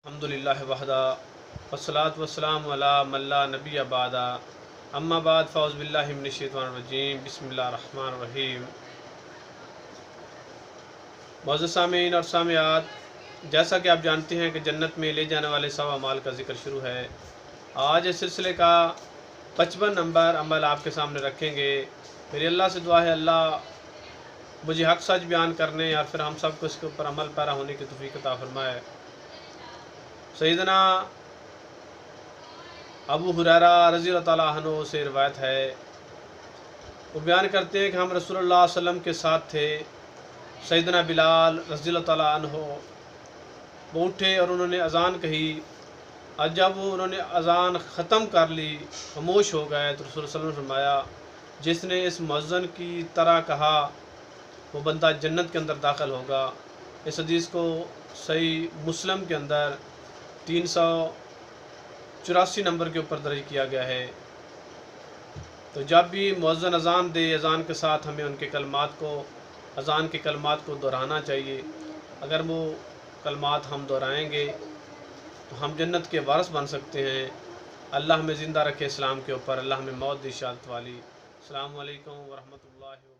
अल्हम्दुलिल्लाह वहदा वस्सलातु वस्सलामु अला मल्ला नबी अबादा अम्मा बाद फ़ौज़ बिल्लाहि मिनश शैतानिर रजीम बिस्मिल्लाहिर रहमानिर रहीम। मौजूद सामीन और सामियात, जैसा कि आप जानते हैं कि जन्नत में ले जाने वाले 100 अमाल का जिक्र शुरू है। आज इस सिलसिले का 55 नंबर अमल आपके सामने रखेंगे। मेरी अल्लाह से दुआ है, अल्लाह मुझे हक़ सच बयान करने और फिर हम सब को इसके ऊपर अमल पैरा होने की तौफ़ीक़ अता फ़रमाए। सैयदना अबू हुरैरा रज़ियल्लाहु ताला अन्हु से रिवायत है, वो बयान करते हैं कि हम रसूलुल्लाह सल्लल्लाहु अलैहि वसल्लम के साथ थे। सैयदना बिलाल रज़ियल्लाहु ताला अन्हु वो उठे और उन्होंने अज़ान कही, और जब उन्होंने अज़ान ख़त्म कर ली, खामोश हो गए, तो रसूल सल्लल्लाहु अलैहि वसल्लम ने फरमाया, जिसने इस मुअज़्ज़िन की तरह कहा वो बंदा जन्नत के अंदर दाखिल होगा। इस हदीस को सही मुस्लिम के अंदर 384 नंबर के ऊपर दर्ज किया गया है। तो जब भी मुअज़्ज़िन अज़ान दे, अज़ान के साथ हमें उनके कलमात को, अज़ान के कलमात को दोहराना चाहिए। अगर वो कलमात हम दोहराएंगे तो हम जन्नत के वारिस बन सकते हैं। अल्लाह हमें ज़िंदा रखे इस्लाम के ऊपर, अल्लाह हमें मौत दी शहादत वाली। अस्सलामु अलैकुम व रहमतुल्लाहि।